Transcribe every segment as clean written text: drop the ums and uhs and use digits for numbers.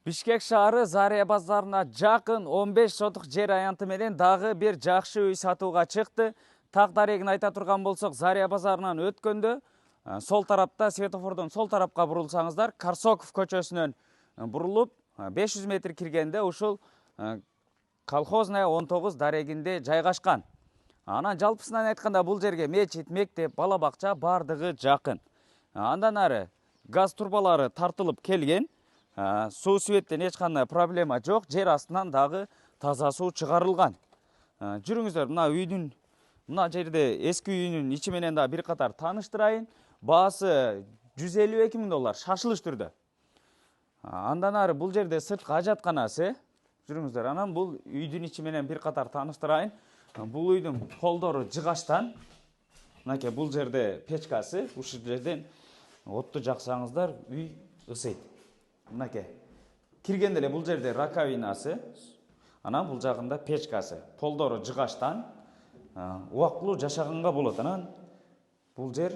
Бишкек шаары Зария базарына жақын 15 сотық жер аянты менен дагы бир жакшы үй сатууга чыкты. Так дарегин айта турган болсок, Зария базарынан өткөндө сол тарапта светофордон сол тарапка бурулсаңыздар, Карсоков көчөсүнөн бурулуп 500 метр киргенде ушул колхозная 19 дарегинде жайгашкан. Анан жалпысынан айтканда бул жерге мечит, мектеп, бала бакча бардыгы жакын. Андан ары газ турбалары тартылып келген. Суу светтен эч кандай проблема жок. Жер астынан дагы таза суу чыгарылган. Жүрүңүздөр, мына жерде эски үйүнүн ичи менен да бир катар тааныштырайын. Баасы $152.000 шашылыш түрдө. Андан ары бул жерде сырткы ажатканасы. Жүрүңүздөр, анан бул үйдүн ичи менен бир катар тааныштырайын. Бул үйдүн полдору жыгаштан. Мынакей бул жерде печкасы, ушул жерден отту жаксаңыздар үй ысыйт. Мынакей киргенде эле бул жерде раковинасы, анан бул жагында печкасы, полдору жыгаштан, убактылуу жашаганга болот. Анан бул жер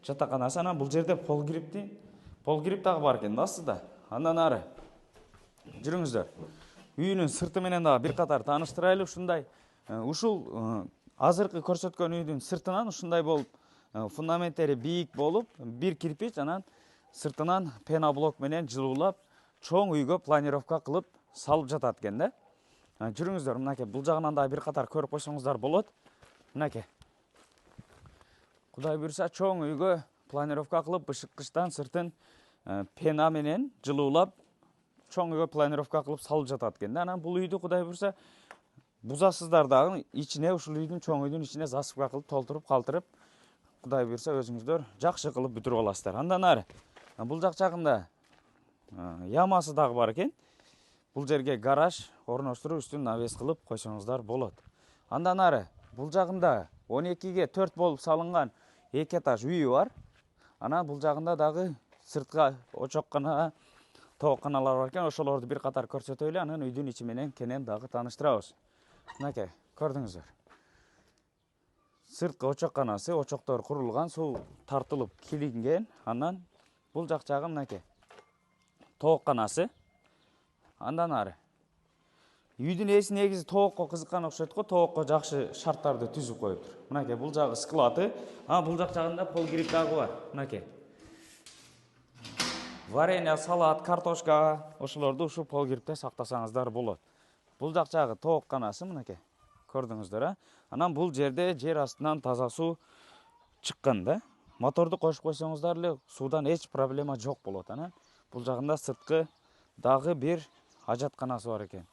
жатаканасы, анан бул жерде пол кирип дагы бар экен астыда. Андан ары жүрүңүздөр, үйүнүн сырты менен дагы бир катар тааныштырайлы. Ушул азыркы көрсөткөн үйдүн сыртынан ушундай болуп, фундаменттери бийик болуп, бир кирпич, анан сыртынан пеноблок менен жылуулап, чоң үйгө планировка кылып салып жатат экен да. Жүрүңүздөр, мынакей бул жагынан да бир катар көрүп койсоңуздар болот. Мынакей. Кудай буйрса, чоң үйгө планировка кылып, бышыккычтан сыртын пена менен жылуулап, чоң үйгө планировка кылып салып жатат экен да. Анан бул үйдү кудай буйрса бузасыздар дагы ичине, ушул үйдүн чоң үйдүн ичине засыпка кылып толтуруп калтырып, кудай буйрса өзүңүздөр жакшы кылып бүтүрүп аласыздар. Андан ары бул жак жагында ямасы дагы бар экен. Бул жерге гараж орноштуруп, үстүн навес кылып койсоңуздар болот. Андан ары бул жагында 12ге 4 болуп салынган 2 этаж үйү бар. Анан бул жагында дагы сыртка очоккана, тоокканалар бар экен. Ошолорду бир катар көрсөтөлү, анан үйдүн ичи менен кенен дагы тааныштырабыз. Мынакей, көрдүңүздөр. Сырткы очокканасы, очоктор курулган, суу тартылып килинген. Анан бул жак жагы мынакей тоокканасы. Андан ары үйдүн ээси негизи тоокко кызыккан окшойт го, тоокко жакшы шарттарды түзүп коюптур. Мынакей бул жагы склады, бул жак жагында пол кирип дагы бар. Мынакей варенье, салат, картошка, ошолорду ушул пол кирипте сактасаңыздар болот. Бул жак жагы тоокканасы, мынакей көрдүңүздөр. Анан бул жерде жер астынан таза суу чыккан да. Моторду кошуп койсоңуздар эле суудан эч проблема жок болот. Анан бул жагында сырткы дагы бир ажатканасы бар экен.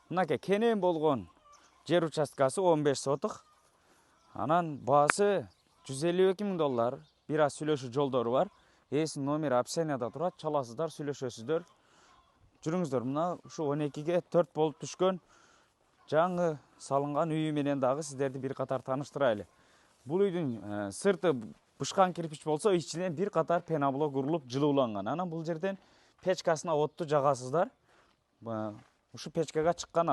Мынакей кенен болгон жер участкасы 15 сотук. Анан баасы $152.000. Бир аз сүйлөшүү жолдору бар. Ээсинин номери описанияда турат, чаласыздар, сүйлөшөсүздөр. Жүрүңүздөр, мына ушу 12ге 4 болуп түшкөн жаңы салынган үйү менен дагы сиздерди бир катар тааныштырайлы. Бул үйдүн сырты бышкан кирпич болсо, ичинен бир катар пеноблок урулуп жылууланган. Анан бул жерден печкасына отту жагасыздар. Ушу печкага чыккан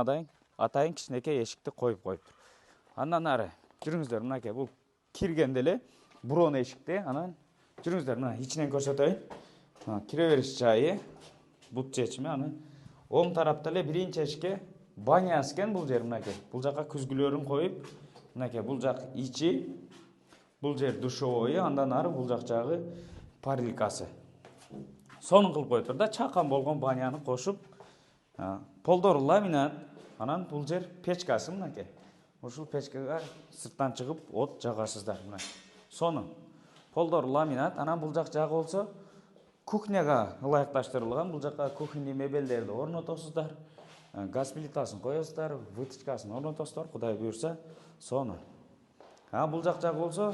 атайын кичинекей эшикти коюп коюптур. Андан ары жүрүңүздөр, мынакей бул киргенде эле бурон эшикти. Анан жүрүңүздөр, мына ичинен көрсөтөйүн. Кире бериш жайы, бут чечими. Анан оң тарапта эле биринчи эшикке банясы экен бул жер. Мынакей бул жака күзгүлөрүн коюп, мынакей бул жак ичи, бул жер душевойу, андан ары бул жак жагы парилкасы. Сонун кылып коюптур да, чакан болгон баняны кошуп, полдору ламинат. Анан бул жер печкасы, мынакей. Ушул печкага сырттан чыгып от жагасыздар. Мына сонун. Полдору ламинат. Анан бул жак жагы болсо кухняга ылайыкташтырылган. Бул жака кухонный мебелдерди орнотосуздар. Газ плитасын коесуздар, вытычкасын орнотосуздар, кудай буйрса, сонун. Бул жак жагы болсо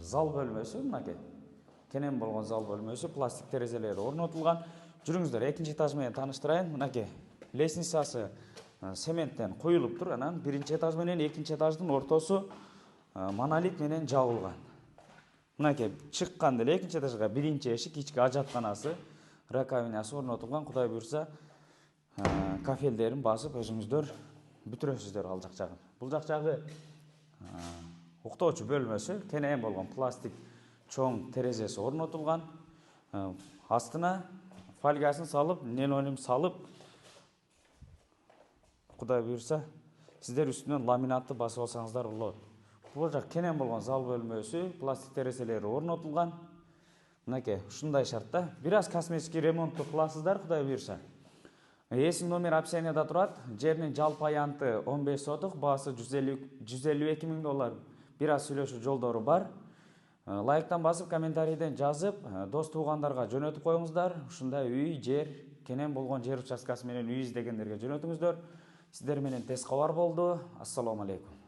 зал бөлмөсү, мынакей. Кенен болгон зал бөлмөсү, пластик терезелери орнотулган. Жүрүңүздөр, экинчи этаж менен тааныштырайын. Мынакей лестницасы цементтен куюлуптур. Анан биринчи этаж менен экинчи этаждын ортосу монолит менен жабылган. Мынакей чыкканда эле экинчи этажга биринчи эшик, ички ажатканасы, раковинасы орнотулган. Кудай буйрса, кафелдерин басып өзүңүздөр бүтүрөсүздөр ал жак жагын. Бул жак жагы уктоочу бөлмөсү, кенен болгон пластик чоң терезеси орнотулган. Астына фольгасын салып, линолеум салып, Құдай бұйырса, сіздер үстінен ламинатты басып алсаңыздар болады. Бұл жақ кенен болған зал бөлмесі, пластик тереселері орнатылған. Мінекей, ушундай шартта. Бираз косметический ремонтту кыласыздар, Құдай бұйырса. Есім номер описанияда турат. Жердин жалпы аянты 15 сотық, баасы $152 000. Бираз сүйлөшүү жолдору бар. Лайктан басып, комментарийден жазып, дос туугандарга жөнөтүп коюңуздар. Ушундай үй, жер, кенен болгон жер участкасы менен үй издегендерге жөнөтүңүздөр. Сіздер менен тез кабар болду. Ассаламу алейкум.